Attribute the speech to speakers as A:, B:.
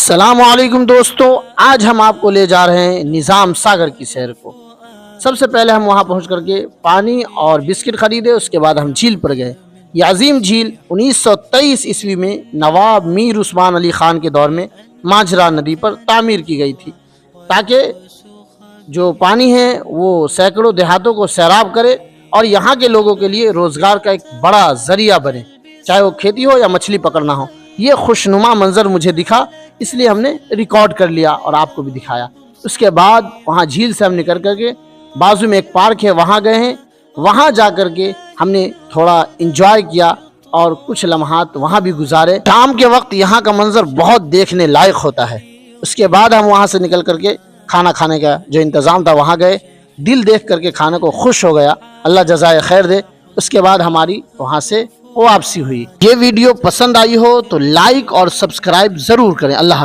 A: السلام علیکم دوستو، آج ہم آپ کو لے جا رہے ہیں نظام ساگر کی سیر کو۔ سب سے پہلے ہم وہاں پہنچ کر کے پانی اور بسکٹ خریدے، اس کے بعد ہم جھیل پر گئے۔ یہ عظیم جھیل 1923 عیسوی میں نواب میر عثمان علی خان کے دور میں ماجرا ندی پر تعمیر کی گئی تھی، تاکہ جو پانی ہے وہ سینکڑوں دیہاتوں کو سیراب کرے اور یہاں کے لوگوں کے لیے روزگار کا ایک بڑا ذریعہ بنے، چاہے وہ کھیتی ہو یا مچھلی پکڑنا ہو۔ یہ خوشنما منظر مجھے دکھا، اس لیے ہم نے ریکارڈ کر لیا اور آپ کو بھی دکھایا۔ اس کے بعد وہاں جھیل سے ہم نکل کر کے بازو میں ایک پارک ہے، وہاں گئے ہیں۔ وہاں جا کر کے ہم نے تھوڑا انجوائے کیا اور کچھ لمحات وہاں بھی گزارے۔ شام کے وقت یہاں کا منظر بہت دیکھنے لائق ہوتا ہے۔ اس کے بعد ہم وہاں سے نکل کر کے کھانا کھانے کا جو انتظام تھا وہاں گئے۔ دل دیکھ کر کے کھانے کو خوش ہو گیا، اللہ جزائے خیر دے۔ اس کے بعد ہماری وہاں سے واپسی ہوئی۔ یہ ویڈیو پسند آئی ہو تو لائک اور سبسکرائب ضرور کریں۔ اللہ حافظ۔